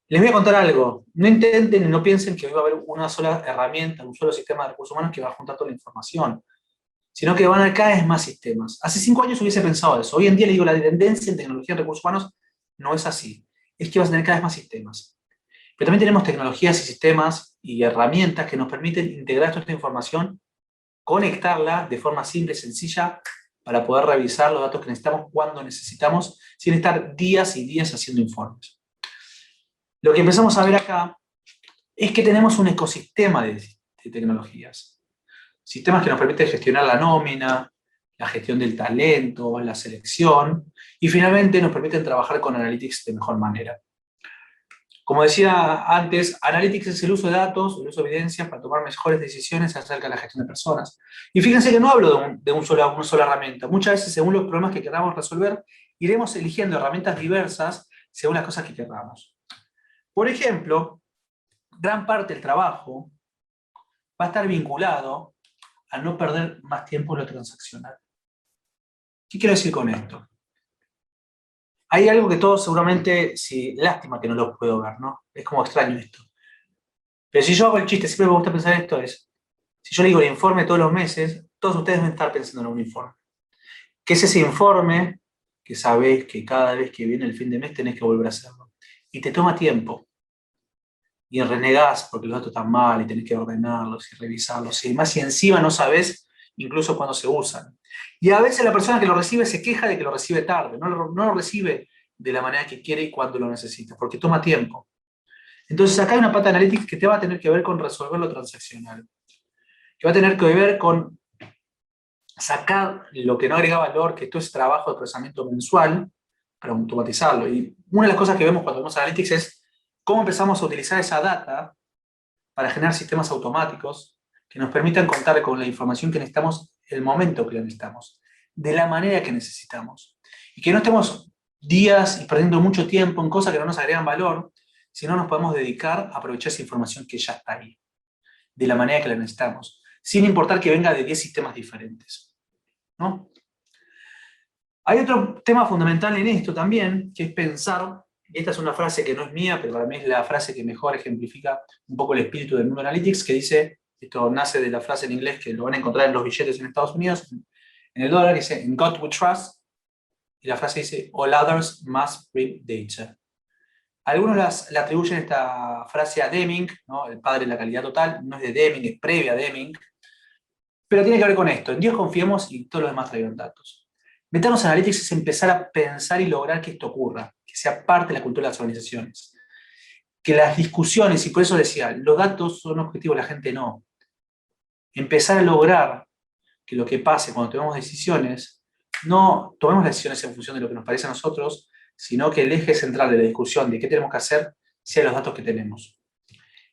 Speaker 2: Les voy a contar algo. No intenten y no piensen que hoy va a haber una sola herramienta, un solo sistema de recursos humanos que va a juntar toda la información, sino que van a haber cada vez más sistemas. Hace 5 años hubiese pensado eso. Hoy en día le digo, la tendencia en tecnología de recursos humanos no es así. Es que vas a tener cada vez más sistemas. Pero también tenemos tecnologías y sistemas y herramientas que nos permiten integrar toda esta información, conectarla de forma simple y sencilla para poder revisar los datos que necesitamos cuando necesitamos, sin estar días y días haciendo informes. Lo que empezamos a ver acá es que tenemos un ecosistema de tecnologías. Sistemas que nos permiten gestionar la nómina, la gestión del talento, la selección, y finalmente nos permiten trabajar con Analytics de mejor manera. Como decía antes, Analytics es el uso de datos, el uso de evidencias para tomar mejores decisiones acerca de la gestión de personas. Y fíjense que no hablo de una sola herramienta. Muchas veces, según los problemas que queramos resolver, iremos eligiendo herramientas diversas según las cosas que queramos. Por ejemplo, gran parte del trabajo va a estar vinculado a no perder más tiempo en lo transaccional. ¿Qué quiero decir con esto? Hay algo que todos seguramente, lástima que no lo puedo ver, ¿no? Es como extraño esto. Pero si yo hago el chiste, siempre me gusta pensar esto, si yo le digo el informe todos los meses, todos ustedes deben estar pensando en un informe. ¿Qué es ese informe que sabés que cada vez que viene el fin de mes tenés que volver a hacerlo? Y te toma tiempo. Y renegás porque los datos están mal y tenés que ordenarlos y revisarlos. Y además, si encima no sabés incluso cuando se usan. Y a veces la persona que lo recibe se queja de que lo recibe tarde, no lo recibe de la manera que quiere y cuando lo necesita, porque toma tiempo. Entonces acá hay una pata de Analytics que te va a tener que ver con resolver lo transaccional, que va a tener que ver con sacar lo que no agrega valor, que esto es trabajo de procesamiento mensual, para automatizarlo. Y una de las cosas que vemos cuando vemos Analytics es cómo empezamos a utilizar esa data para generar sistemas automáticos que nos permitan contar con la información que necesitamos en el momento que la necesitamos, de la manera que necesitamos. Y que no estemos días y perdiendo mucho tiempo en cosas que no nos agregan valor, sino nos podemos dedicar a aprovechar esa información que ya está ahí, de la manera que la necesitamos, sin importar que venga de 10 sistemas diferentes, ¿no? Hay otro tema fundamental en esto también, que es pensar, y esta es una frase que no es mía, pero para mí es la frase que mejor ejemplifica un poco el espíritu del mundo Analytics, que dice, esto nace de la frase en inglés que lo van a encontrar en los billetes en Estados Unidos, en el dólar, dice, "In God we trust", y la frase dice, "All others must bring data". Algunos le atribuyen esta frase a Deming, ¿no? El padre de la calidad total, no es de Deming, es previa a Deming, pero tiene que ver con esto, en Dios confiemos y todos los demás traigan datos. Meternos en Analytics es empezar a pensar y lograr que esto ocurra, que sea parte de la cultura de las organizaciones. Que las discusiones, y por eso decía, los datos son objetivos, la gente no. Empezar a lograr que lo que pase cuando tomemos decisiones, no tomemos las decisiones en función de lo que nos parece a nosotros, sino que el eje central de la discusión de qué tenemos que hacer sean los datos que tenemos.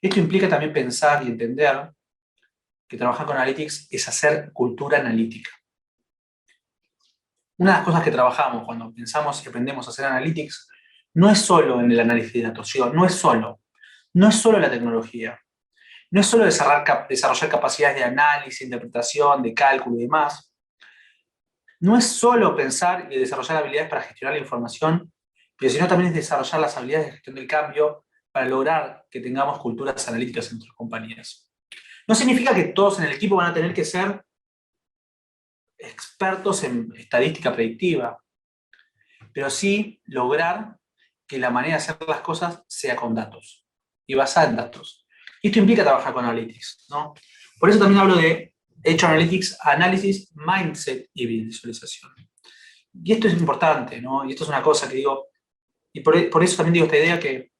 Speaker 2: Esto implica también pensar y entender que trabajar con Analytics es hacer cultura analítica. Una de las cosas que trabajamos cuando pensamos y aprendemos a hacer Analytics no es solo en el análisis de datos, no es solo la tecnología, no es solo desarrollar capacidades de análisis, interpretación, de cálculo y demás, no es solo pensar y desarrollar habilidades para gestionar la información, pero sino también es desarrollar las habilidades de gestión del cambio para lograr que tengamos culturas analíticas entre compañías. No significa que todos en el equipo van a tener que ser expertos en estadística predictiva, pero sí lograr que la manera de hacer las cosas sea con datos y basada en datos. Y esto implica trabajar con Analytics, ¿no? Por eso también hablo de Hecho Analytics, análisis, mindset y visualización. Y esto es importante, ¿no? Y esto es una cosa que digo, y por eso también digo esta idea que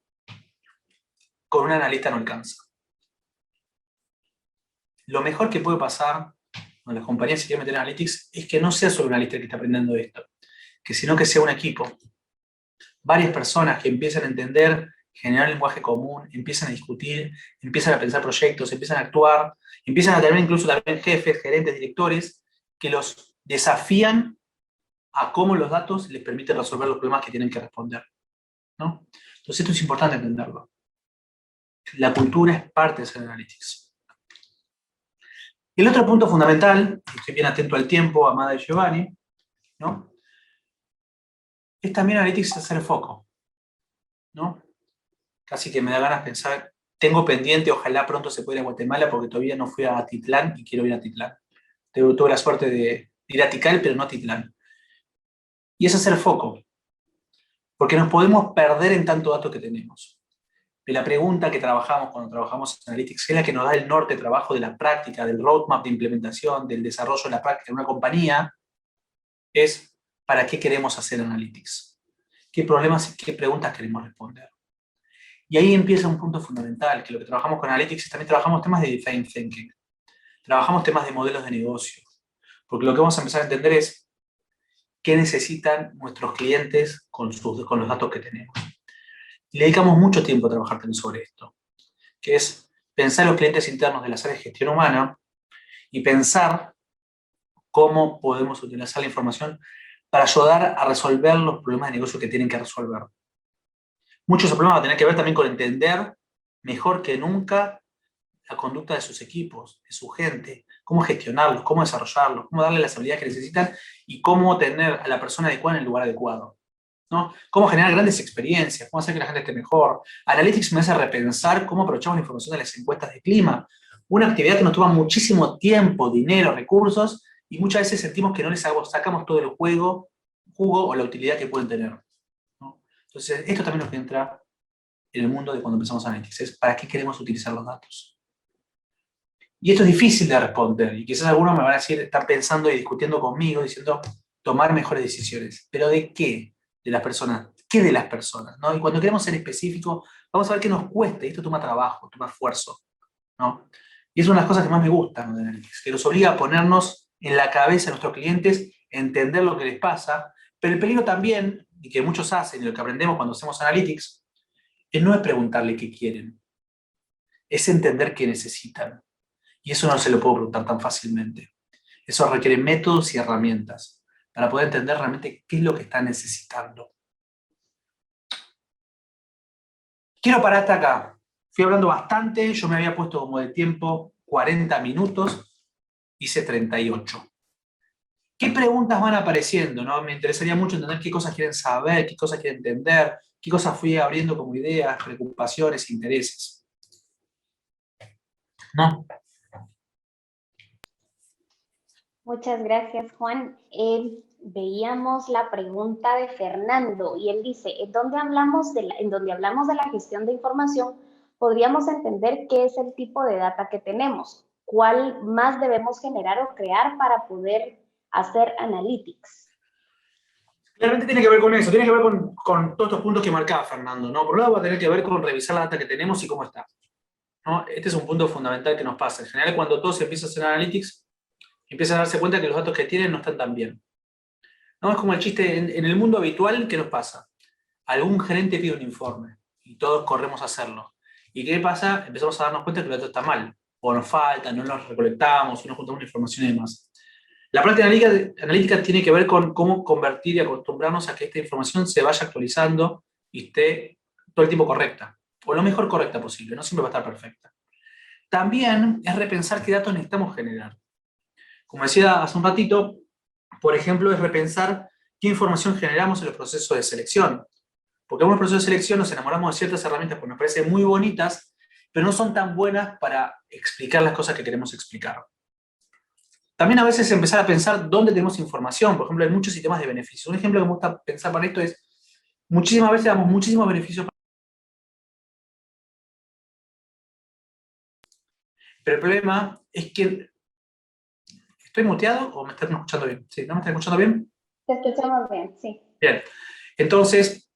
Speaker 2: con un analista no alcanza. Lo mejor que puede pasar con las compañías que quieren meter en Analytics es que no sea solo un analista que está aprendiendo esto, sino que sea un equipo. Varias personas que empiezan a entender, generar un lenguaje común, empiezan a discutir, empiezan a pensar proyectos, empiezan a actuar, empiezan a tener incluso también jefes, gerentes, directores, que los desafían a cómo los datos les permiten resolver los problemas que tienen que responder, ¿no? Entonces esto es importante entenderlo. La cultura es parte de Ser Analytics. El otro punto fundamental, y estoy bien atento al tiempo, Amada y Giovanni, ¿no? Es también Analytics hacer foco, ¿no? Casi que me da ganas de pensar, tengo pendiente, ojalá pronto se pueda ir a Guatemala porque todavía no fui a Atitlán y quiero ir a Atitlán. Tuve la suerte de ir a Tikal, pero no a Atitlán. Y es hacer foco, porque nos podemos perder en tanto dato que tenemos. Y la pregunta que trabajamos cuando trabajamos en Analytics, que es la que nos da el norte de trabajo de la práctica, del roadmap de implementación, del desarrollo de la práctica de una compañía, es ¿para qué queremos hacer Analytics? ¿Qué problemas y qué preguntas queremos responder? Y ahí empieza un punto fundamental, que lo que trabajamos con Analytics es también trabajamos temas de design thinking, trabajamos temas de modelos de negocio, porque lo que vamos a empezar a entender es qué necesitan nuestros clientes con los datos que tenemos. Y le dedicamos mucho tiempo a trabajar también sobre esto, que es pensar en los clientes internos de las áreas de gestión humana y pensar cómo podemos utilizar la información para ayudar a resolver los problemas de negocio que tienen que resolver. Muchos de esos problemas van a tener que ver también con entender mejor que nunca la conducta de sus equipos, de su gente, cómo gestionarlos, cómo desarrollarlos, cómo darle las habilidades que necesitan y cómo tener a la persona adecuada en el lugar adecuado, ¿no? Cómo generar grandes experiencias, cómo hacer que la gente esté mejor. Analytics me hace repensar cómo aprovechamos la información de las encuestas de clima, una actividad que nos toma muchísimo tiempo, dinero, recursos, y muchas veces sentimos que no les sacamos todo el jugo o la utilidad que pueden tener, ¿no? Entonces, esto también nos entra en el mundo de cuando empezamos Analytics, es ¿para qué queremos utilizar los datos? Y esto es difícil de responder, y quizás algunos me van a decir, están pensando y discutiendo conmigo, diciendo, tomar mejores decisiones. ¿Pero de qué? De las personas. ¿Qué de las personas? ¿No? Y cuando queremos ser específicos, vamos a ver qué nos cuesta, y esto toma trabajo, toma esfuerzo, ¿no? Y es una de las cosas que más me gustan de Analytics, que nos obliga a ponernos en la cabeza de nuestros clientes, entender lo que les pasa, pero el peligro también, y que muchos hacen, y lo que aprendemos cuando hacemos Analytics, no es preguntarle qué quieren, es entender qué necesitan. Y eso no se lo puedo preguntar tan fácilmente. Eso requiere métodos y herramientas para poder entender realmente qué es lo que están necesitando. Quiero parar hasta acá. Fui hablando bastante, yo me había puesto como de tiempo 40 minutos, hice 38. ¿Qué preguntas van apareciendo, no? Me interesaría mucho entender qué cosas quieren saber, qué cosas quieren entender, qué cosas fui abriendo como ideas, preocupaciones, intereses. ¿No?
Speaker 3: Muchas gracias, Juan. Veíamos la pregunta de Fernando y él dice, en donde hablamos de la gestión de información, podríamos entender qué es el tipo de data que tenemos, cuál más debemos generar o crear para poder hacer analytics.
Speaker 2: Realmente tiene que ver con eso, tiene que ver con todos estos puntos que marcaba Fernando, ¿no? Por un lado va a tener que ver con revisar la data que tenemos y cómo está, ¿no? Este es un punto fundamental que nos pasa. En general, cuando todo se empieza a hacer analytics, empiezan a darse cuenta que los datos que tienen no están tan bien, ¿no? Es como el chiste, en el mundo habitual, ¿qué nos pasa? Algún gerente pide un informe y todos corremos a hacerlo. ¿Y qué pasa? Empezamos a darnos cuenta que el dato está mal, o nos falta, no nos recolectamos, o no juntamos la información y demás. La práctica analítica tiene que ver con cómo convertir y acostumbrarnos a que esta información se vaya actualizando y esté todo el tiempo correcta, o lo mejor correcta posible, no siempre va a estar perfecta. También es repensar qué datos necesitamos generar. Como decía hace un ratito, por ejemplo, es repensar qué información generamos en los procesos de selección. Porque en algunos procesos de selección nos enamoramos de ciertas herramientas porque nos parecen muy bonitas, pero no son tan buenas para explicar las cosas que queremos explicar. También a veces empezar a pensar dónde tenemos información. Por ejemplo, hay muchos sistemas de beneficios. Un ejemplo que me gusta pensar para esto es, muchísimas veces damos muchísimos beneficios. Pero el problema es que... ¿Estoy muteado o me están escuchando bien? ¿Sí? ¿No me están escuchando bien?
Speaker 3: Te escuchamos bien, sí.
Speaker 2: Bien. Entonces,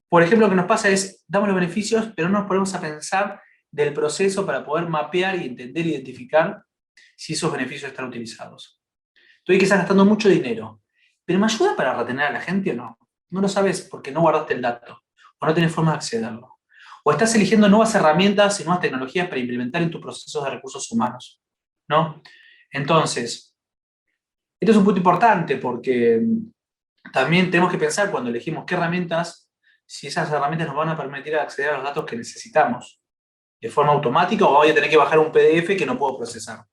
Speaker 2: por ejemplo, lo que nos pasa es, damos los beneficios, pero no nos ponemos a pensar del proceso para poder mapear y entender, identificar si esos beneficios están utilizados. Estoy quizás gastando mucho dinero, pero ¿me ayuda para retener a la gente o no? No lo sabes porque no guardaste el dato, o no tenés forma de accederlo. O estás eligiendo nuevas herramientas y nuevas tecnologías para implementar en tus procesos de recursos humanos, ¿no? Entonces, esto es un punto importante porque también tenemos que pensar cuando elegimos qué herramientas, si esas herramientas nos van a permitir acceder a los datos que necesitamos de forma automática o voy a tener que bajar un PDF que no puedo procesar.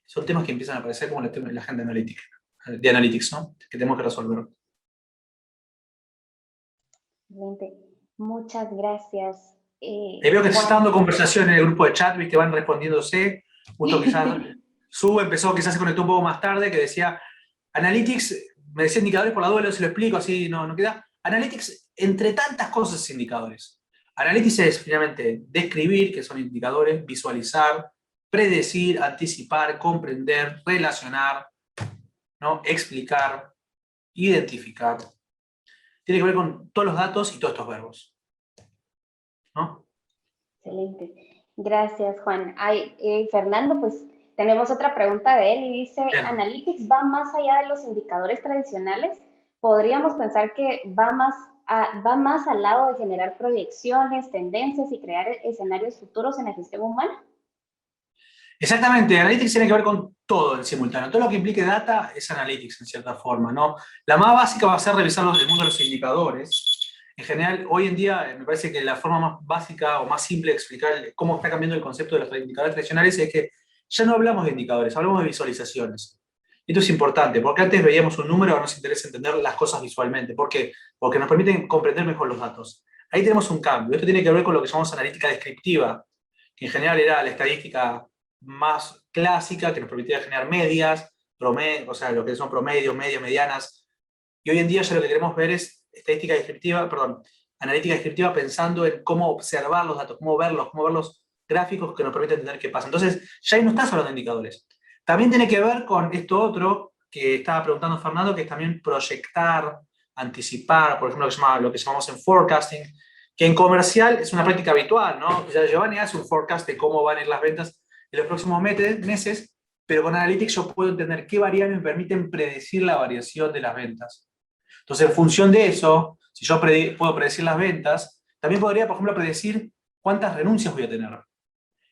Speaker 2: Son temas que empiezan a aparecer como la agenda analítica, de Analytics, ¿no? Que tenemos que resolver.
Speaker 3: Excelente. Muchas gracias.
Speaker 2: Veo que se está dando conversación en el grupo de chat, ¿viste? Van respondiéndose. Justo quizás empezó, quizás se conectó un poco más tarde, que decía, Analytics, me decía indicadores por la duda, se lo explico, así no queda. Analytics, entre tantas cosas, es indicadores. Analytics es finalmente describir, que son indicadores, visualizar, predecir, anticipar, comprender, relacionar, ¿no? Explicar, identificar. Tiene que ver con todos los datos y todos estos verbos, ¿no?
Speaker 3: Excelente. Gracias, Juan. Fernando, pues tenemos otra pregunta de él y dice,
Speaker 2: Bien.
Speaker 3: ¿Analytics va más allá de los indicadores tradicionales? ¿Podríamos pensar que va más al lado de generar proyecciones, tendencias y crear escenarios futuros en la gestión humana?
Speaker 2: Exactamente, Analytics tiene que ver con todo en simultáneo. Todo lo que implique data es Analytics, en cierta forma, ¿no? La más básica va a ser revisar el mundo de los indicadores. En general, hoy en día, me parece que la forma más básica o más simple de explicar cómo está cambiando el concepto de los indicadores tradicionales es que ya no hablamos de indicadores, hablamos de visualizaciones. Esto es importante, porque antes veíamos un número, ahora nos interesa entender las cosas visualmente. ¿Por qué? Porque nos permiten comprender mejor los datos. Ahí tenemos un cambio. Esto tiene que ver con lo que llamamos analítica descriptiva, que en general era la estadística más clásica, que nos permitía generar medias, o sea, lo que son promedios, medias, medianas. Y hoy en día ya lo que queremos ver es analítica descriptiva pensando en cómo observar los datos, cómo ver los gráficos que nos permiten entender qué pasa. Entonces, ya ahí no estás hablando de indicadores. También tiene que ver con esto otro que estaba preguntando Fernando, que es también proyectar, anticipar, por ejemplo, lo que llamamos en forecasting, que en comercial es una práctica habitual, ¿no? Ya Giovanni hace un forecast de cómo van a ir las ventas en los próximos meses, pero con Analytics yo puedo entender qué variables me permiten predecir la variación de las ventas. Entonces, en función de eso, si yo puedo predecir las ventas, también podría, por ejemplo, predecir cuántas renuncias voy a tener.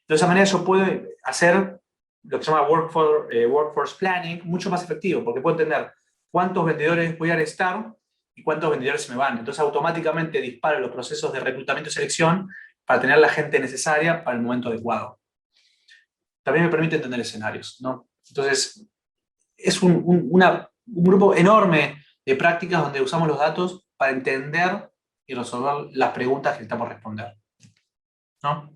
Speaker 2: De esa manera yo puedo hacer lo que se llama workforce planning mucho más efectivo, porque puedo entender cuántos vendedores voy a necesitar y cuántos vendedores se me van. Entonces, automáticamente disparo los procesos de reclutamiento y selección para tener la gente necesaria para el momento adecuado. También me permite entender escenarios, ¿no? Entonces, es un grupo enorme de prácticas donde usamos los datos para entender y resolver las preguntas que necesitamos responder, ¿no?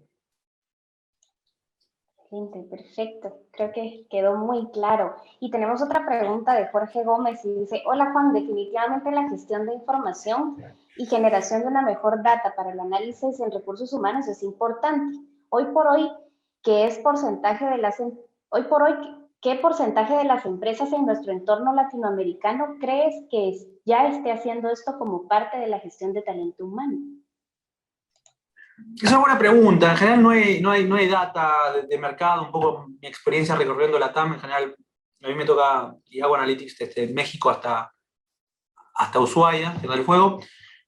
Speaker 3: Perfecto, creo que quedó muy claro. Y tenemos otra pregunta de Jorge Gómez y dice, hola Juan, definitivamente la gestión de información y generación de una mejor data para el análisis en recursos humanos es importante. Hoy por hoy, ¿qué porcentaje de las empresas en nuestro entorno latinoamericano crees que ya esté haciendo esto como parte de la gestión de talento humano?
Speaker 2: Es una buena pregunta. En general no hay data de mercado. Un poco mi experiencia recorriendo la TAM, en general, a mí me toca y hago analytics desde México hasta Ushuaia, Tierra del Fuego.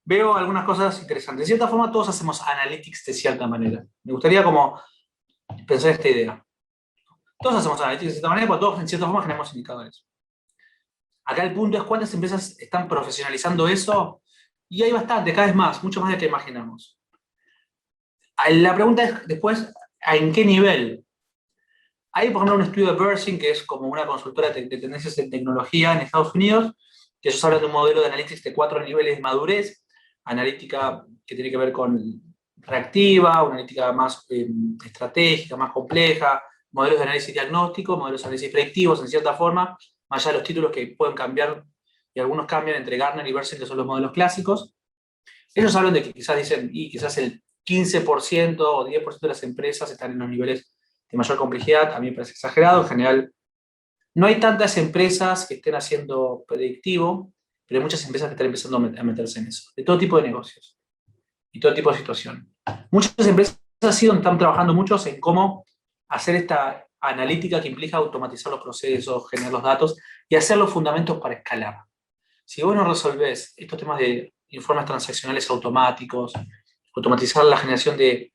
Speaker 2: Veo algunas cosas interesantes. De cierta forma, todos hacemos analytics de cierta manera. Me gustaría como pensar esta idea. Todos hacemos analytics de cierta manera, porque todos en cierta forma generamos indicadores. Acá el punto es cuántas empresas están profesionalizando eso, y hay bastante, cada vez más, mucho más de lo que imaginamos. La pregunta es después, ¿en qué nivel? Hay, por ejemplo, un estudio de Berzin, que es como una consultora de tendencias en tecnología en Estados Unidos, que ellos hablan de un modelo de analytics de 4 niveles de madurez: analítica que tiene que ver con reactiva, una analítica más estratégica, más compleja, modelos de análisis diagnóstico, modelos de análisis predictivos, en cierta forma, más allá de los títulos que pueden cambiar, y algunos cambian entre Gartner y Bersin, que son los modelos clásicos. Ellos hablan de que quizás dicen, y quizás el 15% o 10% de las empresas están en los niveles de mayor complejidad. A mí me parece exagerado. En general, no hay tantas empresas que estén haciendo predictivo, pero hay muchas empresas que están empezando a meterse en eso, de todo tipo de negocios y todo tipo de situación. Muchas empresas están trabajando muchos en cómo hacer esta analítica que implica automatizar los procesos, generar los datos y hacer los fundamentos para escalar. Si vos no resolvés estos temas de informes transaccionales automáticos, automatizar la generación de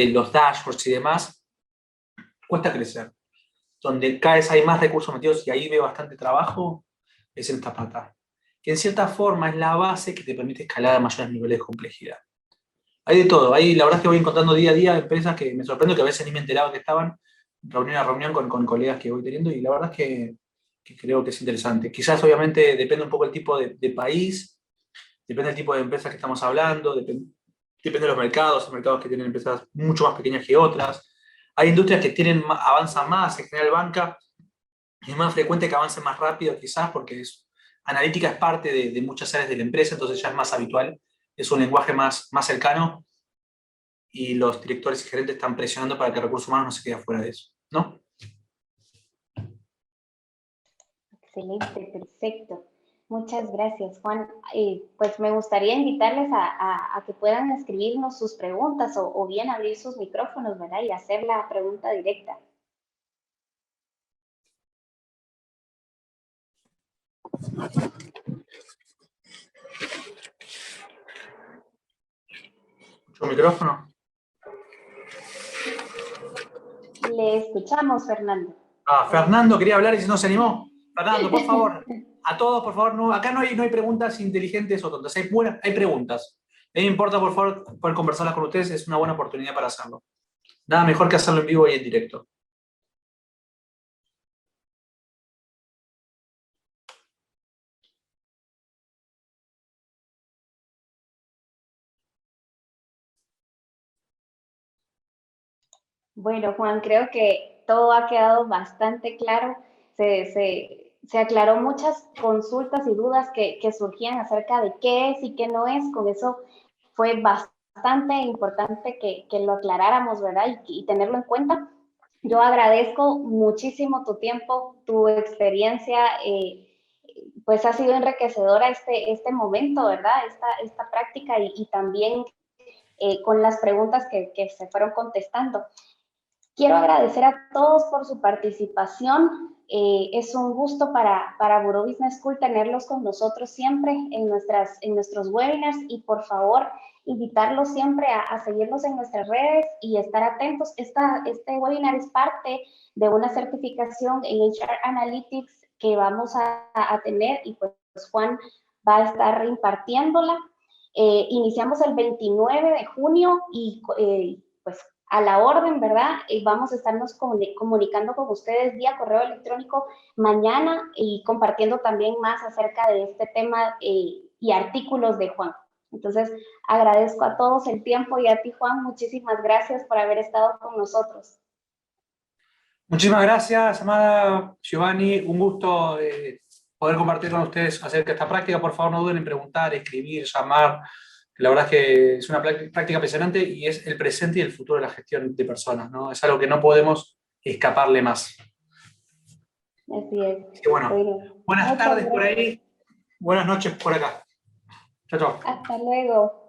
Speaker 2: los dashboards y demás, cuesta crecer. Donde cada vez hay más recursos metidos y ahí veo bastante trabajo, es en esta pata. Que en cierta forma es la base que te permite escalar a mayores niveles de complejidad. Hay de todo. Ahí la verdad es que voy encontrando día a día empresas que me sorprendo, que a veces ni me enteraba que estaban reunión a reunión con colegas que voy teniendo, y la verdad es que creo que es interesante. Quizás obviamente depende un poco el tipo de país, depende del tipo de empresas que estamos hablando, depende de los mercados. Hay mercados que tienen empresas mucho más pequeñas que otras. Hay industrias que avanzan más, en general banca es más frecuente que avance más rápido quizás porque analítica es parte de muchas áreas de la empresa, entonces ya es más habitual, es un lenguaje más cercano y los directores y gerentes están presionando para que el recurso humano no se quede fuera de eso, ¿no?
Speaker 3: Excelente, perfecto. Muchas gracias, Juan. Pues me gustaría invitarles a que puedan escribirnos sus preguntas o bien abrir sus micrófonos, ¿verdad? Y hacer la pregunta directa.
Speaker 2: ¿Mucho micrófono?
Speaker 3: Le escuchamos, Fernando.
Speaker 2: Fernando quería hablar y si no se animó. Fernando, por favor, a todos, por favor, no, acá no hay preguntas inteligentes o tontas, hay preguntas. A mí me importa, por favor, poder conversarlas con ustedes, es una buena oportunidad para hacerlo. Nada mejor que hacerlo en vivo y en directo.
Speaker 3: Bueno, Juan, creo que todo ha quedado bastante claro. Se aclaró muchas consultas y dudas que surgían acerca de qué es y qué no es. Con eso fue bastante importante que lo aclaráramos, ¿verdad? Y tenerlo en cuenta. Yo agradezco muchísimo tu tiempo, tu experiencia, pues ha sido enriquecedora este momento, ¿verdad? Esta práctica y también con las preguntas que se fueron contestando. Quiero agradecer a todos por su participación. Es un gusto para Buró Business School tenerlos con nosotros siempre en nuestros webinars y por favor invitarlos siempre a seguirnos en nuestras redes y estar atentos. Este webinar es parte de una certificación en HR Analytics que vamos a tener y pues Juan va a estar impartiéndola. Iniciamos el 29 de junio y pues a la orden, ¿verdad? Vamos a estarnos comunicando con ustedes vía correo electrónico mañana y compartiendo también más acerca de este tema y artículos de Juan. Entonces, agradezco a todos el tiempo y a ti, Juan, muchísimas gracias por haber estado con nosotros.
Speaker 2: Muchísimas gracias, amada Giovanni. Un gusto poder compartir con ustedes acerca de esta práctica. Por favor, no duden en preguntar, escribir, llamar. La verdad es que es una práctica apasionante y es el presente y el futuro de la gestión de personas, ¿no? Es algo que no podemos escaparle más.
Speaker 3: Así es.
Speaker 2: Así que bueno, buenas tardes por ahí, buenas noches por acá. Chao, chao.
Speaker 3: Hasta luego.